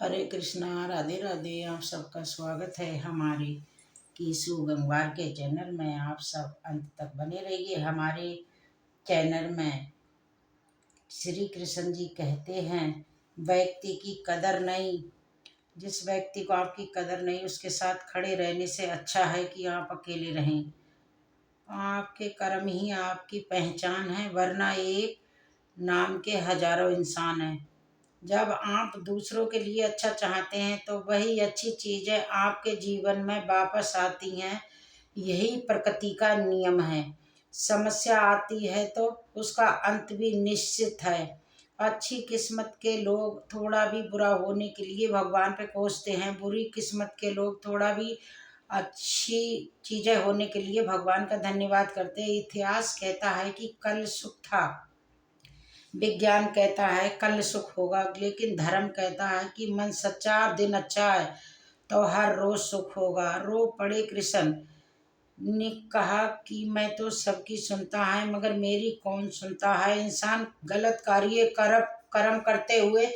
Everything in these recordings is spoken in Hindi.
हरे कृष्णा, राधे राधे। आप सबका स्वागत है हमारे कीसू गंगवार के चैनल में। आप सब अंत तक बने रहिए हमारे चैनल में। श्री कृष्ण जी कहते हैं, व्यक्ति की कदर नहीं, जिस व्यक्ति को आपकी कदर नहीं उसके साथ खड़े रहने से अच्छा है कि आप अकेले रहें। आपके कर्म ही आपकी पहचान है, वरना एक नाम के हजारों इंसान हैं। जब आप दूसरों के लिए अच्छा चाहते हैं तो वही अच्छी चीज़ें आपके जीवन में वापस आती हैं। यही प्रकृति का नियम है। समस्या आती है तो उसका अंत भी निश्चित है। अच्छी किस्मत के लोग थोड़ा भी बुरा होने के लिए भगवान पे कोसते हैं, बुरी किस्मत के लोग थोड़ा भी अच्छी चीज़ें होने के लिए भगवान का धन्यवाद करते हैं। इतिहास कहता है कि कल सुख था, विज्ञान कहता है कल सुख होगा, लेकिन धर्म कहता है कि मन सच्चा, दिन अच्छा है तो हर रोज सुख होगा। रो पड़े कृष्ण ने कहा कि मैं तो सबकी सुनता है मगर मेरी कौन सुनता है। इंसान गलत कार्य कर्म करते हुए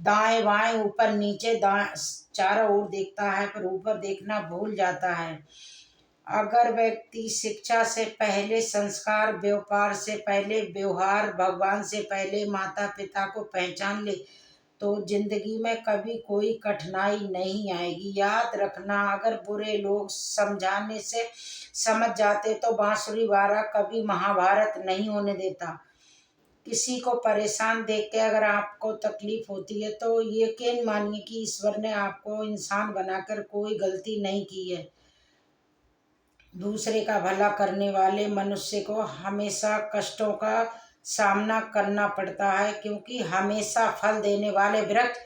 दाएं बाएं ऊपर नीचे चारों ओर देखता है, पर ऊपर देखना भूल जाता है। अगर व्यक्ति शिक्षा से पहले संस्कार, व्यापार से पहले व्यवहार, भगवान से पहले माता पिता को पहचान ले तो जिंदगी में कभी कोई कठिनाई नहीं आएगी। याद रखना, अगर बुरे लोग समझाने से समझ जाते तो बांसुरी वारा कभी महाभारत नहीं होने देता। किसी को परेशान देख के अगर आपको तकलीफ होती है तो यकीन मानिए कि ईश्वर ने आपको इंसान बनाकर कोई गलती नहीं की है। दूसरे का भला करने वाले मनुष्य को हमेशा कष्टों का सामना करना पड़ता है, क्योंकि हमेशा फल देने वाले वृक्ष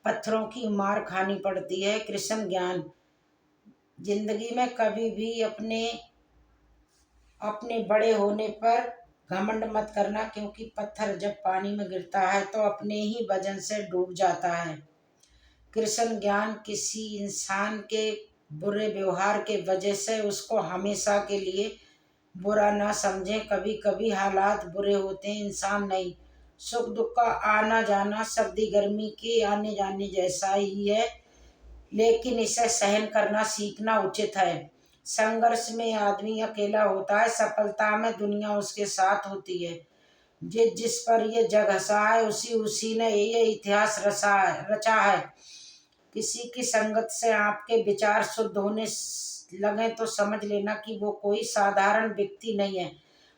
पत्थरों की मार खानी पड़ती है। कृष्ण ज्ञान, जिंदगी में कभी भी अपने अपने बड़े होने पर घमंड मत करना, क्योंकि पत्थर जब पानी में गिरता है तो अपने ही वजन से डूब जाता है। कृष्ण ज्ञान, किसी इंसान के बुरे व्यवहार के वजह से उसको हमेशा के लिए बुरा ना समझें। कभी कभी हालात बुरे होते हैं, इंसान नहीं। सुख दुख का आना जाना सर्दी गर्मी के आने जाने जैसा ही है, लेकिन इसे सहन करना सीखना उचित है। संघर्ष में आदमी अकेला होता है, सफलता में दुनिया उसके साथ होती है। जिस पर ये जग हंसा है उसी उसी ने ये इतिहास रचा है। किसी की संगत से आपके विचार शुद्ध होने लगे तो समझ लेना कि वो कोई साधारण व्यक्ति नहीं है।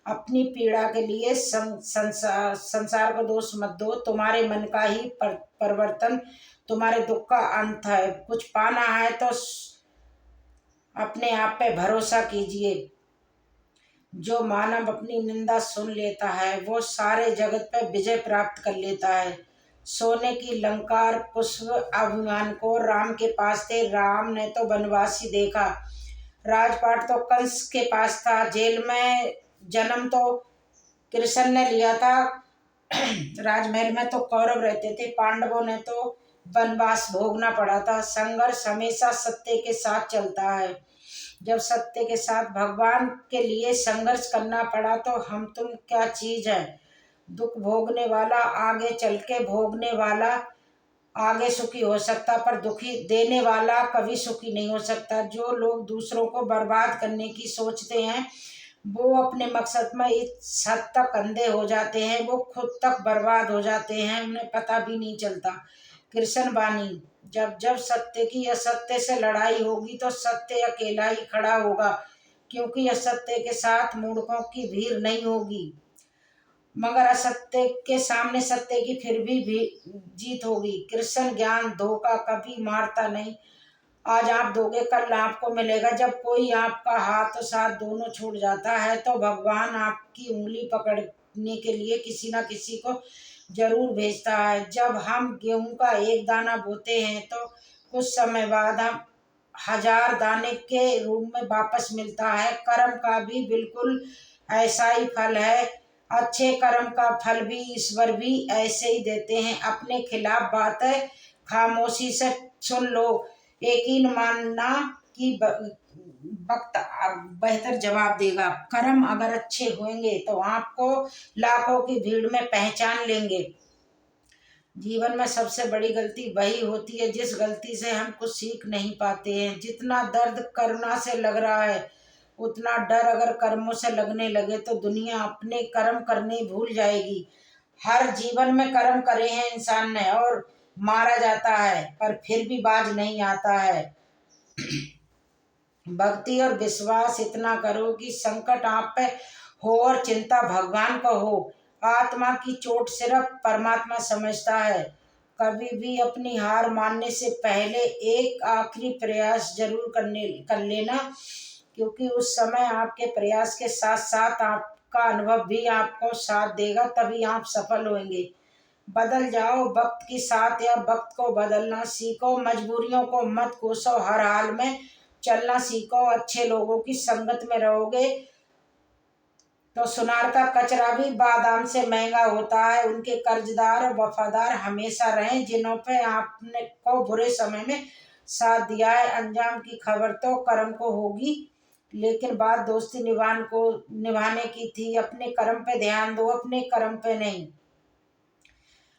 अपनी पीड़ा के लिए संसार को दोष मत दो। तुम्हारे मन का ही परिवर्तन तुम्हारे दुख का अंत है। कुछ पाना है तो अपने आप पे भरोसा कीजिए। जो मानव अपनी निंदा सुन लेता है वो सारे जगत पर विजय प्राप्त कर लेता है। सोने की लंकार पुष्प अभिमान को राम के पास थे, राम ने तो वनवासी देखा। राजपाट तो कंस के पास था, जेल में जन्म तो कृष्ण ने लिया था। राजमहल में तो कौरव रहते थे, पांडवों ने तो वनवास भोगना पड़ा था। संघर्ष हमेशा सत्य के साथ चलता है। जब सत्य के साथ भगवान के लिए संघर्ष करना पड़ा तो हम तुम क्या चीज है। दुख भोगने वाला आगे चल के भोगने वाला आगे सुखी हो सकता, पर दुखी देने वाला कभी सुखी नहीं हो सकता। जो लोग दूसरों को बर्बाद करने की सोचते हैं वो अपने मकसद में इस हद तक अंधे हो जाते हैं, वो खुद तक बर्बाद हो जाते हैं, उन्हें पता भी नहीं चलता। कृष्ण वाणी, जब जब सत्य की असत्य से लड़ाई होगी तो सत्य अकेला ही खड़ा होगा, क्योंकि असत्य के साथ मूर्खों की भीड़ नहीं होगी, मगर असत्य के सामने सत्य की फिर भी जीत होगी। कृष्ण ज्ञान, धोखा कभी मारता नहीं। आज आप दोगे कल आपको मिलेगा। जब कोई आपका हाथ साथ दोनों छूट जाता है तो भगवान आपकी उंगली पकड़ने के लिए किसी ना किसी को जरूर भेजता है। जब हम गेहूं का एक दाना बोते हैं तो कुछ समय बाद हम हजार दाने के रूप में वापस मिलता है। कर्म का भी बिल्कुल ऐसा ही फल है। अच्छे कर्म का फल भी ईश्वर भी ऐसे ही देते हैं। अपने खिलाफ बात है खामोशी से सुन लो, यकीन मानना कि वक्त बेहतर जवाब देगा। कर्म अगर अच्छे होंगे तो आपको लाखों की भीड़ में पहचान लेंगे। जीवन में सबसे बड़ी गलती वही होती है जिस गलती से हम कुछ सीख नहीं पाते हैं। जितना दर्द करुणा से लग रहा है, उतना डर अगर कर्मों से लगने लगे तो दुनिया अपने कर्म करने भूल जाएगी। हर जीवन में कर्म करे हैं इंसान ने, और मारा जाता है पर फिर भी बाज नहीं आता है। भक्ति और विश्वास इतना करो कि संकट आप पे हो और चिंता भगवान को हो। आत्मा की चोट सिर्फ परमात्मा समझता है। कभी भी अपनी हार मानने से पहले एक आखिरी प्रयास जरूर कर लेना, क्योंकि उस समय आपके प्रयास के साथ साथ आपका अनुभव भी आपको साथ देगा, तभी आप सफल होंगे। बदल जाओ वक्त के साथ या वक्त को बदलना सीखो। मजबूरियों को मत कोसो, हर हाल में चलना सीखो। अच्छे लोगों की संगत में रहोगे तो सुनार का कचरा भी बादाम से महंगा होता है। उनके कर्जदार और वफादार हमेशा रहें जिन्हों पे आपने को बुरे समय में साथ दिया है। अंजाम की खबर तो कर्म को होगी, लेकिन बात दोस्ती निभाने की थी। अपने कर्म पे ध्यान दो, अपने कर्म पे नहीं।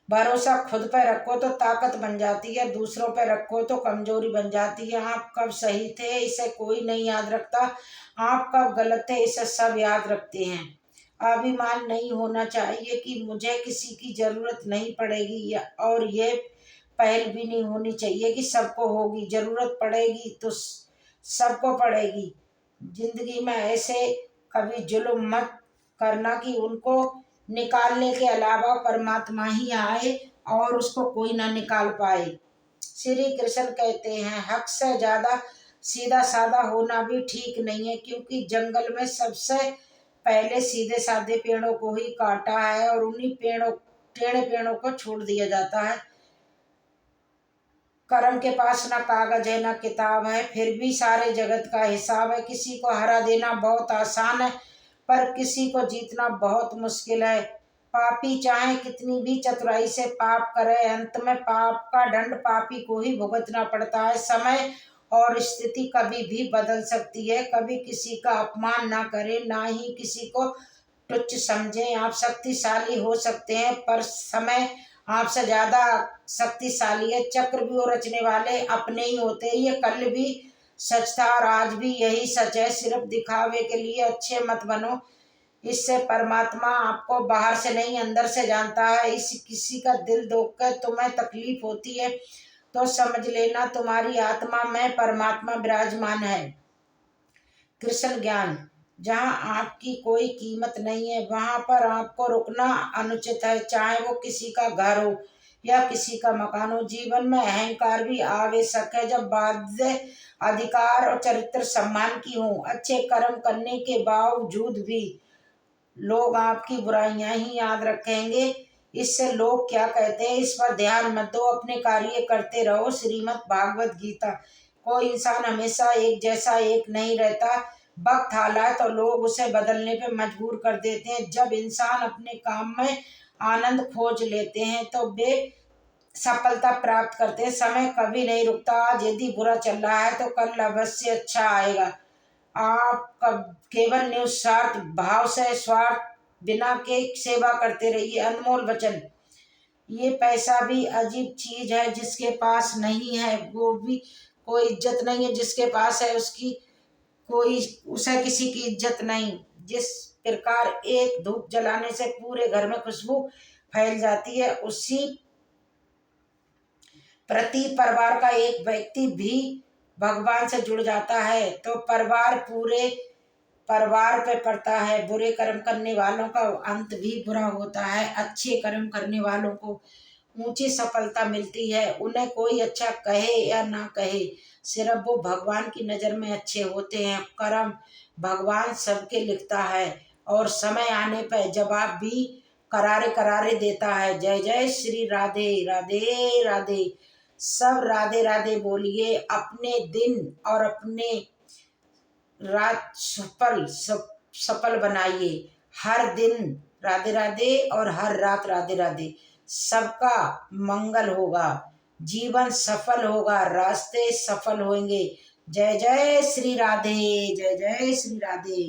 भरोसा खुद पे रखो तो ताकत बन जाती है, दूसरों पे रखो तो कमजोरी बन जाती है। आप कब सही थे इसे कोई नहीं याद रखता, आप कब गलत थे इसे सब याद रखते हैं। अभिमान नहीं होना चाहिए कि मुझे किसी की जरूरत नहीं पड़ेगी, और ये पहल भी नहीं होनी चाहिए कि सबको होगी। जरूरत पड़ेगी तो सबको पड़ेगी। जिंदगी में ऐसे कभी जुल्म मत करना कि उनको निकालने के अलावा परमात्मा ही आए और उसको कोई ना निकाल पाए। श्री कृष्ण कहते हैं, हक से ज्यादा सीधा साधा होना भी ठीक नहीं है, क्योंकि जंगल में सबसे पहले सीधे साधे पेड़ों को ही काटा है और उन्हीं टेढ़े पेड़ों को छोड़ दिया जाता है। कर्म के पास ना कागज है ना किताब है, फिर भी सारे जगत का हिसाब है। किसी को हरा देना बहुत आसान है, पर किसी को जीतना बहुत मुश्किल है। पापी चाहे कितनी भी चतुराई से पाप करे, अंत में पाप का दंड पापी को ही भुगतना पड़ता है। समय और स्थिति कभी भी बदल सकती है। कभी किसी का अपमान ना करें, ना ही किसी को तुच्छ समझें। आप शक्तिशाली हो सकते हैं, पर समय आपसे ज्यादा शक्तिशाली है। चक्रव्यूह रचने वाले अपने ही होते हैं, ये कल भी सच था और आज भी यही सच है। सिर्फ दिखावे के लिए अच्छे मत बनो, इससे परमात्मा आपको बाहर से नहीं अंदर से जानता है। इस किसी का दिल धोकर तुम्हें तकलीफ होती है तो समझ लेना तुम्हारी आत्मा में परमात्मा विराजमान है। कृष्ण ज्ञान, जहाँ आपकी कोई कीमत नहीं है वहां पर आपको रुकना अनुचित है, चाहे वो किसी का घर हो या किसी का मकान हो। जीवन में अहंकार भी आवश्यक है जब बाध्य अधिकार और चरित्र सम्मान की हो। अच्छे कर्म करने के बावजूद भी लोग आपकी बुराइयां ही याद रखेंगे। इससे लोग क्या कहते हैं इस पर ध्यान मत दो, अपने कार्य करते रहो। श्रीमद् भागवत गीता। कोई इंसान हमेशा एक जैसा एक नहीं रहता। वक्त हालात और लोग उसे बदलने पे मजबूर कर देते हैं। जब इंसान अपने काम में आनंद खोज लेते हैं तो वे सफलता प्राप्त करते हैं। समय कभी नहीं रुकता। आज यदि बुरा चल रहा है तो कल अवश्य अच्छा आएगा। आप केवल निस्वार्थ भाव से स्वार्थ बिना के सेवा करते रहिए। अनमोल वचन। ये पैसा भी अजीब चीज है, जिसके पास नहीं है वो भी कोई इज्जत नहीं है, जिसके पास है उसकी कोई उसे किसी की इज्जत नहीं। जिस प्रकार एक धूप जलाने से पूरे घर में खुशबू फैल जाती है, उसी प्रति परिवार का एक व्यक्ति भी भगवान से जुड़ जाता है तो परिवार पूरे परिवार पे पड़ता है। बुरे कर्म करने वालों का अंत भी बुरा होता है। अच्छे कर्म करने वालों को ऊंची सफलता मिलती है। उन्हें कोई अच्छा कहे या ना कहे, सिर्फ वो भगवान की नज़र में अच्छे होते हैं। कर्म भगवान सबके लिखता है और समय आने पर जवाब भी करारे करारे देता है। जय जय श्री राधे राधे राधे। सब राधे राधे बोलिए। अपने दिन और अपने रात सफल बनाइए। हर दिन राधे राधे और हर रात राधे राधे। सबका मंगल होगा, जीवन सफल होगा, रास्ते सफल होंगे। जय जय श्री राधे, जय जय श्री राधे।